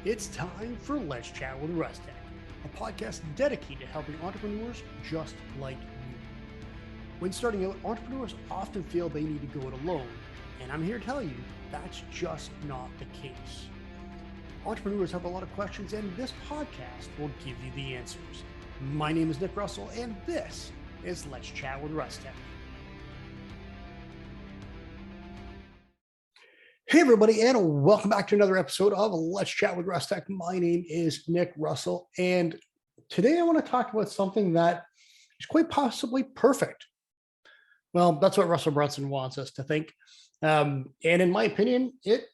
It's time for Let's Chat with Russtek, a podcast dedicated to helping entrepreneurs just like you. When starting out, entrepreneurs often feel they need to go it alone, and I'm here to tell you that's just not the case. Entrepreneurs have a lot of questions, and this podcast will give you the answers. My name is Nick Russell, and this is Let's Chat with Russtek. Hey everybody, and welcome back to another episode of Let's Chat with Russtek. My name is Nick Russell, and today I want to talk about something that is quite possibly perfect. Well, that's what Russell Brunson wants us to think. And in my opinion, it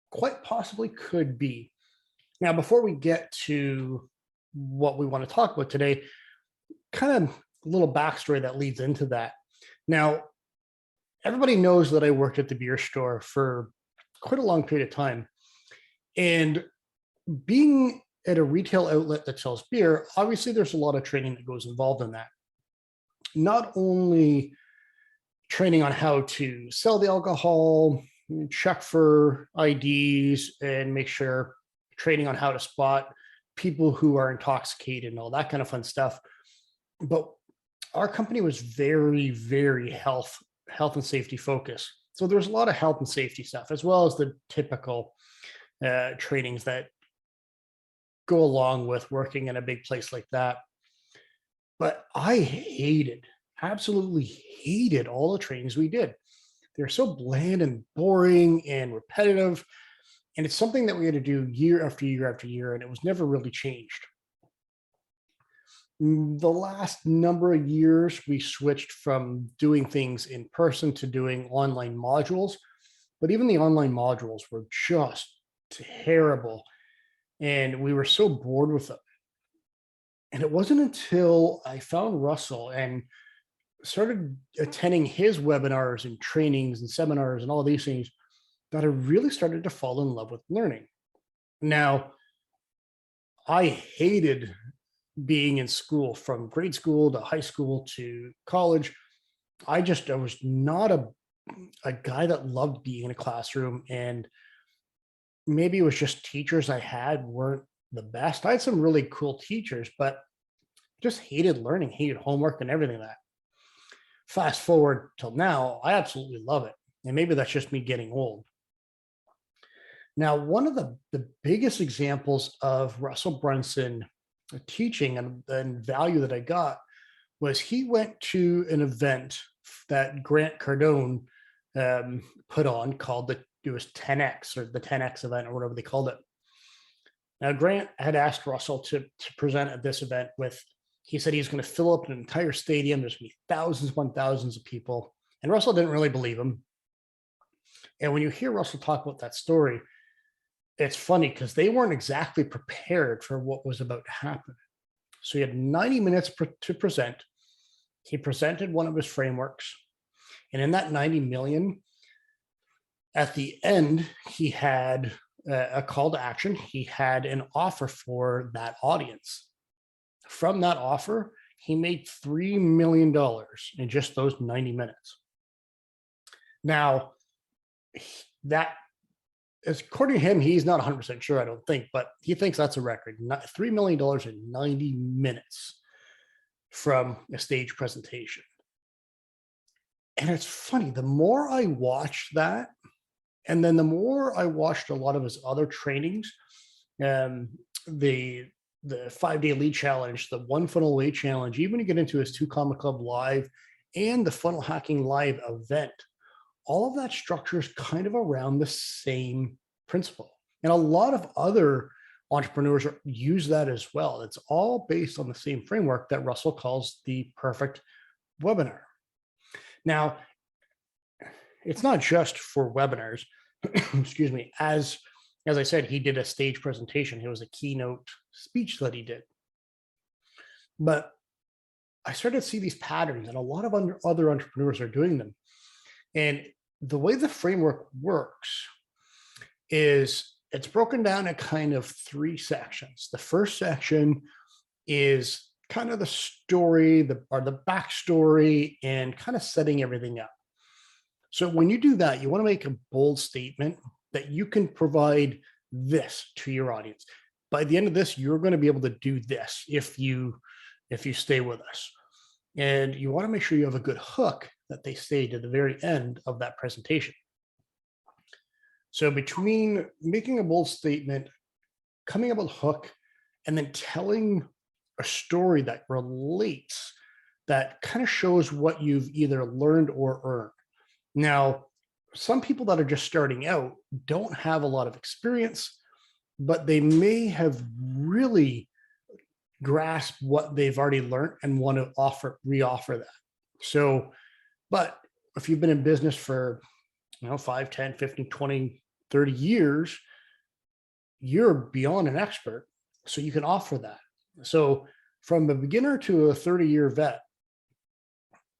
quite possibly could be. Now, before we get to what we want to talk about today, kind of a little backstory that leads into that. Now, everybody knows that I worked at the beer store for quite a long period of time. And being at a retail outlet that sells beer, obviously there's a lot of training that goes involved in that. Not only training on how to sell the alcohol, check for IDs, and make sure training on how to spot people who are intoxicated and all that kind of fun stuff. But our company was very, very health and safety focused. So there's a lot of health and safety stuff, as well as the typical trainings that go along with working in a big place like that. But I absolutely hated all the trainings we did. They're so bland and boring and repetitive. And it's something that we had to do year after year after year, and it was never really changed. The last number of years, we switched from doing things in person to doing online modules, but even the online modules were just terrible. And we were so bored with them. And it wasn't until I found Russell and started attending his webinars and trainings and seminars and all these things that I really started to fall in love with learning. Now, I hated being in school, from grade school to high school to college. I was not a guy that loved being in a classroom, and maybe it was just teachers I had weren't the best. I had some really cool teachers, but just hated learning, hated homework and everything like that. Fast forward till now, I absolutely love it. And maybe that's just me getting old. Now, one of the biggest examples of Russell Brunson teaching and value that I got was he went to an event that Grant Cardone put on called it was 10X, or the 10X event, or whatever they called it. Now, Grant had asked Russell to present at this event he said he's going to fill up an entire stadium. There's going to be thousands upon thousands of people. And Russell didn't really believe him. And when you hear Russell talk about that story, it's funny because they weren't exactly prepared for what was about to happen. So he had 90 minutes to present. He presented one of his frameworks. And in that 90 million, at the end, he had a call to action. He had an offer for that audience. From that offer, he made $3 million in just those 90 minutes. Now, that, according to him, he's not 100% sure, I don't think, but he thinks that's a record. $3 million in 90 minutes from a stage presentation. And it's funny, the more I watched that, and then the more I watched a lot of his other trainings, the 5-day lead challenge, the one funnel away challenge, even to get into his 2 Comma Club live and the funnel hacking live event, all of that structure is kind of around the same principle. And a lot of other entrepreneurs use that as well. It's all based on the same framework that Russell calls the perfect webinar. Now, it's not just for webinars. Excuse me. As I said, he did a stage presentation. It was a keynote speech that he did. But I started to see these patterns, and a lot of other entrepreneurs are doing them. And the way the framework works is it's broken down in kind of 3 sections. The first section is kind of the story, the backstory, and kind of setting everything up. So when you do that, you want to make a bold statement that you can provide this to your audience. By the end of this, you're going to be able to do this if you stay with us. And you want to make sure you have a good hook that they stay to the very end of that presentation. So between making a bold statement, coming up with a hook, and then telling a story that relates, that kind of shows what you've either learned or earned. Now, some people that are just starting out don't have a lot of experience, but they may have really grasped what they've already learned and want to reoffer that. So, but if you've been in business for 5, 10, 15, 20, 30 years, you're beyond an expert. So you can offer that. So from a beginner to a 30-year vet,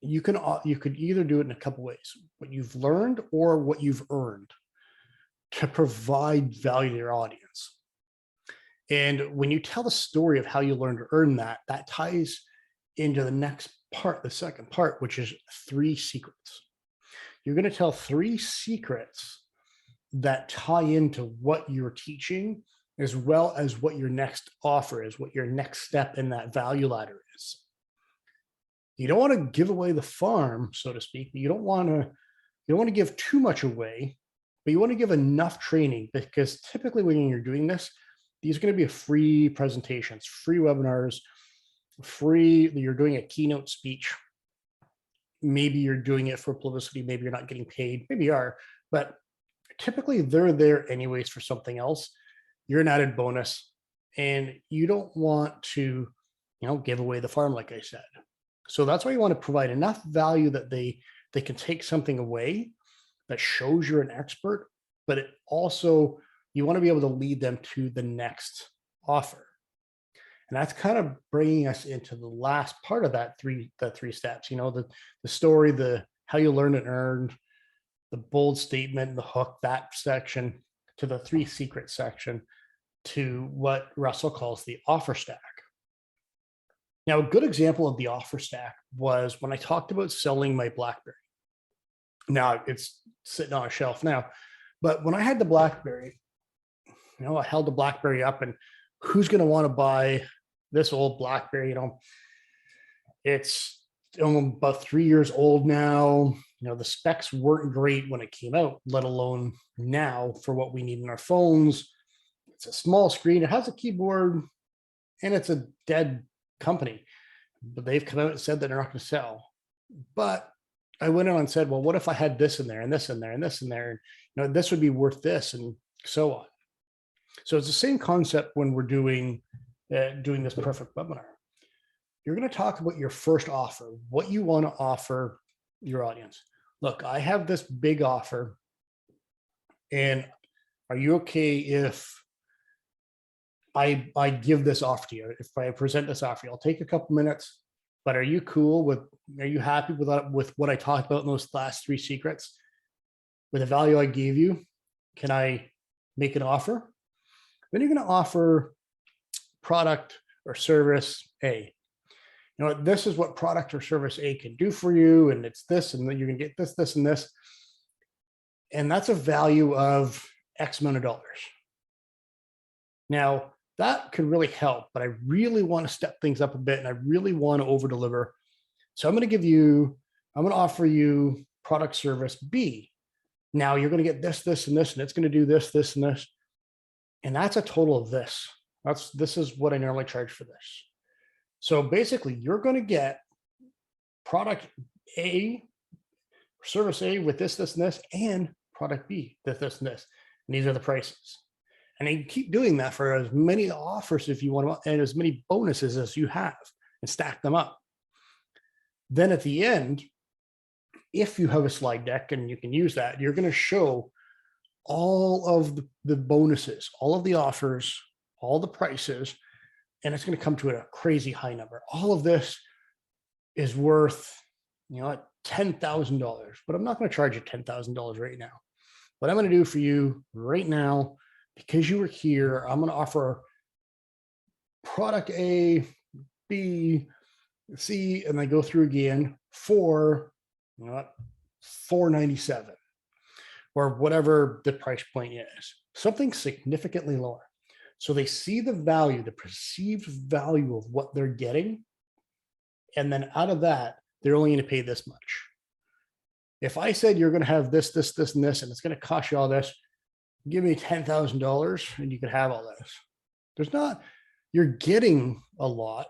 you could either do it in a couple ways: what you've learned or what you've earned, to provide value to your audience. And when you tell the story of how you learned to earn that, that ties into the next part, the second part, which is 3 secrets. You're going to tell 3 secrets that tie into what you're teaching, as well as what your next offer is, what your next step in that value ladder is. You don't want to give away the farm, so to speak, but you don't want to give too much away, but you want to give enough training, because typically when you're doing this, these are going to be free presentations, free webinars, you're doing a keynote speech. Maybe you're doing it for publicity, maybe you're not getting paid, maybe you are, but typically they're there anyways for something else. You're an added bonus, and you don't want to, give away the farm, like I said. So that's why you want to provide enough value that they can take something away that shows you're an expert, but it also, you want to be able to lead them to the next offer. And that's kind of bringing us into the last part of the 3 steps, the story, how you learn and earned, the bold statement, the hook, that section, to the 3 secret section, to what Russell calls the offer stack. Now, a good example of the offer stack was when I talked about selling my BlackBerry. Now it's sitting on a shelf now, but when I had the BlackBerry, I held the BlackBerry up, and who's going to want to buy this old BlackBerry? It's about 3 years old now. The specs weren't great when it came out, let alone now for what we need in our phones. It's a small screen. It has a keyboard, and it's a dead company, but they've come out and said that they're not going to sell. But I went on and said, well, what if I had this in there and this in there and this in there? This would be worth this, and so on. So it's the same concept when we're doing this perfect webinar. You're going to talk about your first offer, what you want to offer your audience. Look, I have this big offer, and are you okay if I give this offer to you? If I present this offer, I'll take a couple minutes, but are you happy with what I talked about in those last 3 secrets? With the value I gave you, can I make an offer? Then you're going to offer product or service A. This is what product or service A can do for you, and it's this, and then you're going to get this, this, and this. And that's a value of X amount of dollars. Now, that could really help, but I really want to step things up a bit, and I really want to over deliver. So I'm going to offer you product service B. Now you're going to get this, this, and this, and it's going to do this, this, and this. And that's a total of this. This is what I normally charge for this. So basically you're going to get product A, service A with this, this, and this, and product B, this, this, and this. And these are the prices. And you keep doing that for as many offers if you want to, and as many bonuses as you have, and stack them up. Then at the end, if you have a slide deck and you can use that, you're going to show all of the bonuses, all of the offers, all the prices, and it's going to come to a crazy high number. All of this is worth, $10,000, but I'm not going to charge you $10,000 right now. What I'm going to do for you right now, because you were here, I'm going to offer product A, B, C, and I go through again for $497. or whatever the price point is, something significantly lower. So they see the value, the perceived value of what they're getting. And then out of that, they're only going to pay this much. If I said you're going to have this, this, this, and this, and it's going to cost you all this, give me $10,000 and you can have all this. There's not, you're getting a lot,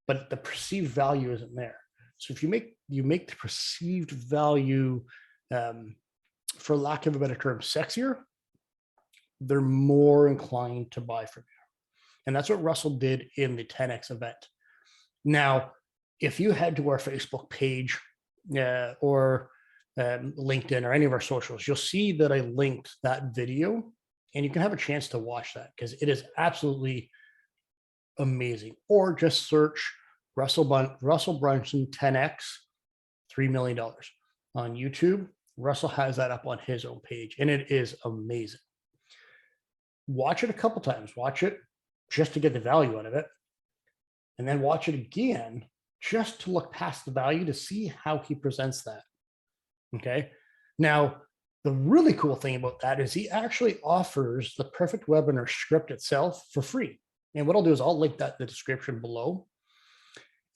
but the perceived value isn't there. So if you make the perceived value, for lack of a better term, sexier, they're more inclined to buy from you. And that's what Russell did in the 10X event. Now, if you head to our Facebook page or LinkedIn or any of our socials, you'll see that I linked that video and you can have a chance to watch that because it is absolutely amazing. Or just search Russell Brunson 10X, $3 million on YouTube. Russell has that up on his own page and it is amazing. Watch it a couple times, watch it just to get the value out of it. And then watch it again, just to look past the value to see how he presents that. Okay. Now, the really cool thing about that is he actually offers the perfect webinar script itself for free. And what I'll do is I'll link that in the description below.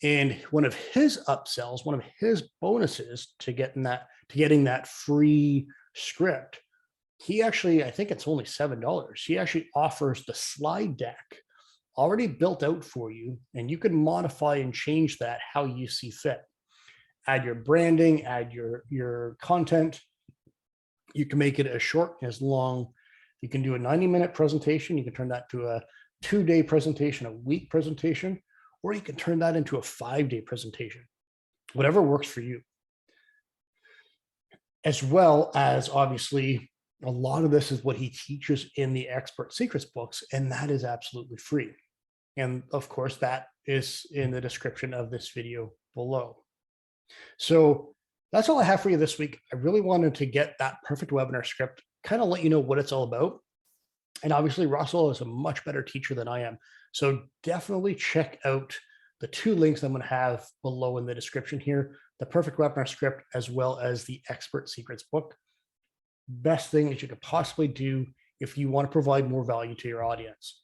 And one of his upsells, one of his bonuses to getting that free script, he actually, I think it's only $7. He actually offers the slide deck already built out for you, and you can modify and change that how you see fit. Add your branding, add your content. You can make it as short, as long. You can do a 90-minute presentation. You can turn that to a 2-day presentation, a week presentation, or you can turn that into a 5-day presentation, whatever works for you. As well as, obviously, a lot of this is what he teaches in the Expert Secrets books, and that is absolutely free. And of course, that is in the description of this video below. So that's all I have for you this week. I really wanted to get that perfect webinar script, kind of let you know what it's all about. And obviously, Russell is a much better teacher than I am. So definitely check out the 2 links I'm going to have below in the description here, the perfect webinar script, as well as the Expert Secrets book. Best thing that you could possibly do if you want to provide more value to your audience.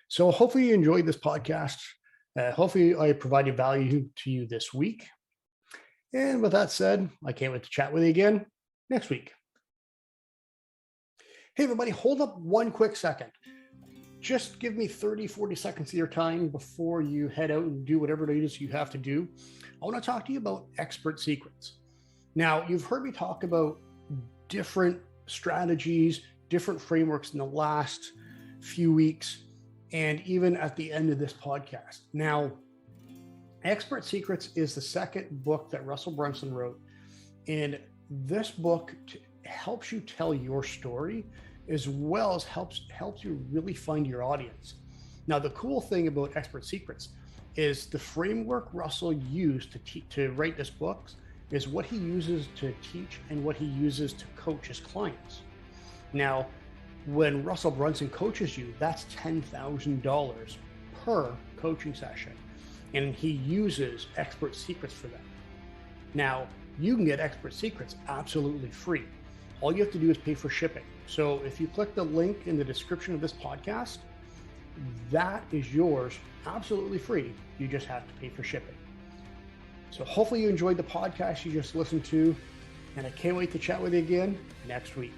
So hopefully you enjoyed this podcast. Hopefully I provided value to you this week. And with that said, I can't wait to chat with you again next week. Hey, everybody, hold up one quick second. Just give me 30, 40 seconds of your time before you head out and do whatever it is you have to do. I want to talk to you about Expert Secrets. Now, you've heard me talk about different strategies, different frameworks in the last few weeks, and even at the end of this podcast. Now, Expert Secrets is the second book that Russell Brunson wrote. And this book helps you tell your story, as well as helps you really find your audience. Now, the cool thing about Expert Secrets is the framework Russell used to write this book is what he uses to teach and what he uses to coach his clients. Now, when Russell Brunson coaches you, that's $10,000 per coaching session. And he uses Expert Secrets for that. Now, you can get Expert Secrets absolutely free. All you have to do is pay for shipping. So if you click the link in the description of this podcast, that is yours absolutely free. You just have to pay for shipping. So hopefully you enjoyed the podcast you just listened to, and I can't wait to chat with you again next week.